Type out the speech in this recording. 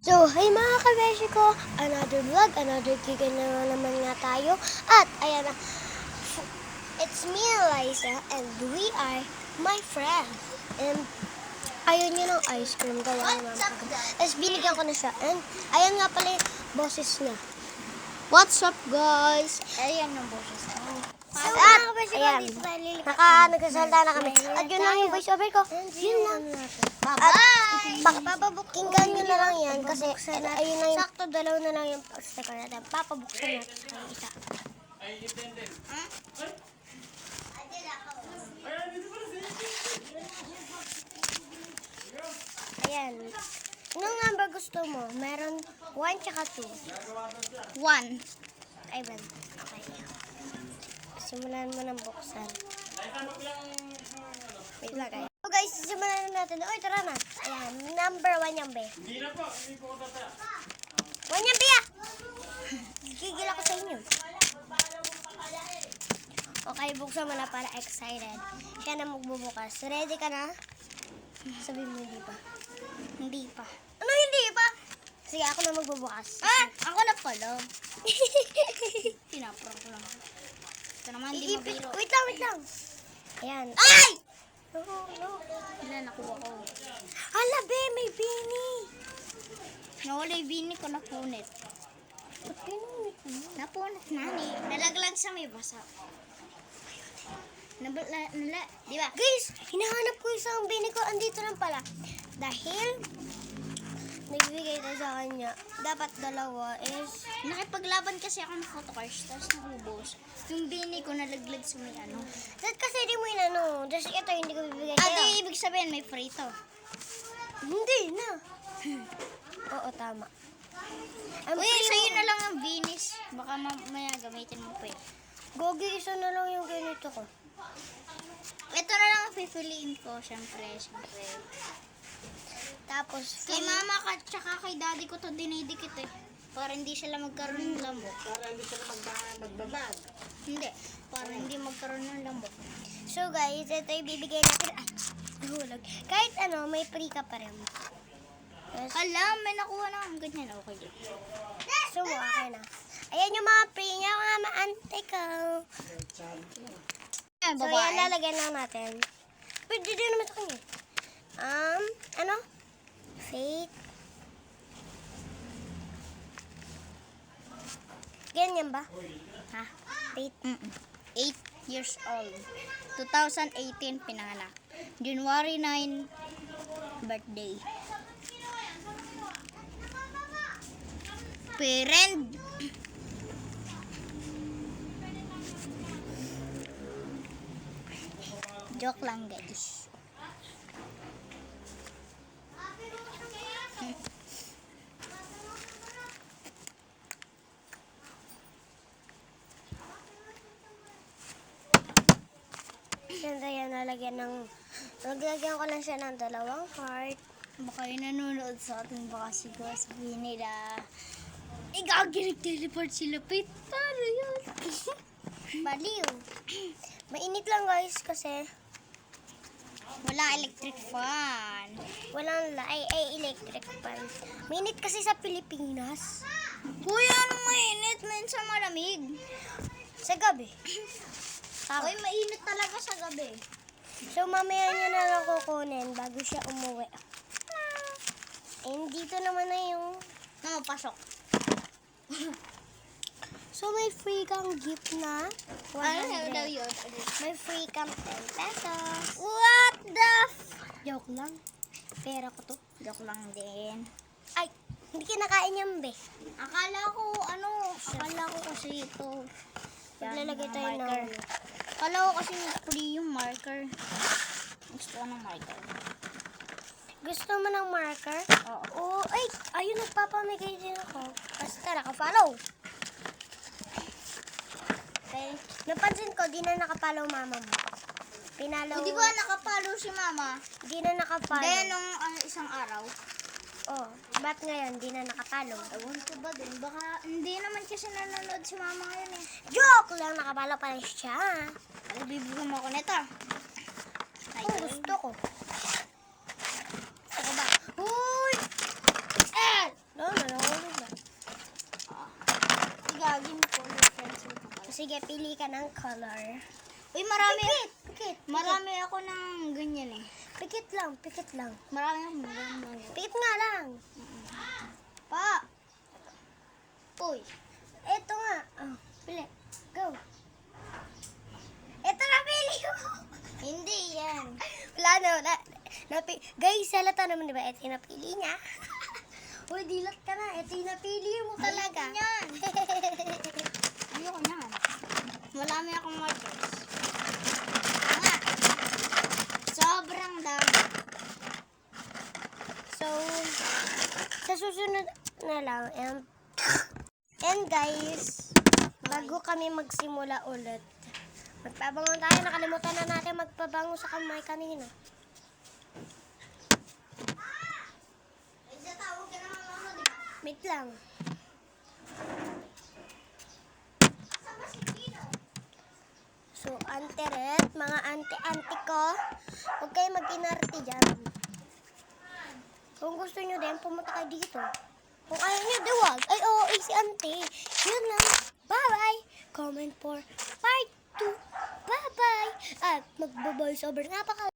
So, hi mga kabeshi ko! Another vlog, another giga na naman nga tayo. At, ayan na, it's me, Eliza, and we are my friend. And, ayun yun ang ice cream gawa ni Mama Kagam. Tapos, binigyan ko na siya. And, ayan nga pala yung boses niya. What's up, guys? Ayan ang boses ko. At, ayan, nagsasalita na kami. At yun lang yung voice over ko. Yun lang. Bye-bye! Papabukinggan nyo na lang yan kasi ayun na yung sakto, dalaw na lang yung sticker natin. Papabuksan natin yung isa. Ayan. Anong number gusto mo? Meron 1 tsaka 2. 1. Ay, ban. Okay. Simulan mo ng buksan. Wait lang guys. So guys, simulan na natin. Oy, tara na. Ayan, number 1 yung be. Hindi na po, hindi po ko tata. 1 yung be ah! Gigil ako sa inyo. Okay, buksan mo na para excited. Siya na magbubukas. Ready ka na? Sabihin mo hindi pa. Hindi pa. Ano hindi pa? Sige, ako na magbubukas. Ako na pala. Pinaprank ko lang. Ito naman, hindi mabiro. Wait lang, wait lang. Ayan. Ay! No. Wala, nakuha ko. Hala, be, may bini. Nawala yung bini ko, napunit. Ba't pinunit mo? Napunit na ni. Nalaglag sa may basa. Di ba? Guys, hinahanap ko isang bini ko. Andito lang pala. Dahil, nagbigay na sa kanya. Dapat dalawa is... Nakipaglaban kasi ako ng photocars, tapos naubos. Yung bini ko nalaglag sa may ano. Dahil kasi di mo inano. Dahil ito, hindi ko bibigay Ah, sa'yo. di ibig sabihin may free to. Hindi na. Oo, tama. Ang Uy, primo- sa'yo na lang ang binis. Baka mamaya gamitin mo pa eh. Gogi, isa na lang yung ganito ko. Ito na lang ang pipiliin ko, syempre. Tapos, Kay mama ka, tsaka kay daddy ko to dinidikit eh. Para hindi sila magkaroon ng lamok. Para hindi sila magbabag. Hindi, para hindi magkaroon ng lamok. So guys, ito ibibigay natin. Ay, nahulog. Kahit ano, may free ka pa rin. Yes. Alam, may nakuha na ang ganyan. Okay din. So, okay na. Ayan yung mga free niya, mga maante ko. Ayan, So, yan lalagyan lang natin. Pwede din naman sa kanya. Ano? Fate. Ganyan ba? Ha? Fate. 8 years old. 2018 pinanganak. January 9 birthday. Parent. Joke lang guys. Ganda yan, naglagyan ko lang siya ng 2 heart. Baka yung nanonood sa atin, baka siguro sabihin nila, igagi nag-teleport sila. Pit, paano yun? Baliw. Mainit lang guys kasi Walang electric fan. walang electric fan. Mainit kasi sa Pilipinas. Kuya, anong mainit? Minsan malamig. Sa gabi. Uy, mainit talaga sa gabi. So mamaya niya na lang kukunin bago siya umuwi. And dito naman na yung... Pasok. So may free kang gift na 100. yun? May free kang 10 pesos. What the Joke lang. Pera ko to. Joke lang din. Ay, hindi kinakain yan, be. Akala ko kasi ito. Maglalagay tayo ng... marker. Akala ko kasi free yung marker. Gusto ko ng marker. Gusto mo ng marker? Oo. Oo. Ay, ayun, nagpapamigay din ako. Basta naka-follow. Okay. Napansin ko, di na nakapalaw mama mo. Pinalaw. Di ba nakapalo si mama? Di na nakapalaw. Dahil nung isang araw. Oh, ba't ngayon di na nakapalaw? Ewan ko ba din? Baka hindi naman kasi nanonood si mama ngayon eh. Joke lang, nakapalaw pa rin siya. Bibigyan mo ako nito. Ay, Oh, gusto ko. Sige, pili ka ng color. Uy, marami. Pikit. Marami ako ng ganyan eh. Pikit lang. Marami akong ganyan. Pikit nga lang. Pa! Uy! Ito nga. Oh, pili. Go. Ito na pili mo. Hindi yan. Wala. Guys, halata naman, di ba? Ito yung napili niya. Uy, dilat ka na. Ito yung napili mo talaga. Ayoko yan. Ayoko yan. Marami akong markers. Nga. Sobrang dami. So, sa susunod na lang, and guys, bago kami magsimula ulit, magpabango tayo. Nakalimutan na natin magpabango sa kamay kanina. Wait lang. So, Ante Red, mga ante-ante ko, huwag kayo mag-inarte dyan. Kung gusto nyo din, pumunta kayo dito. Kung ayaw nyo, diwag. Ay, oo, si ante. Yun lang. Bye-bye. Comment for part 2. Bye-bye. At magbo-voice over. Napaka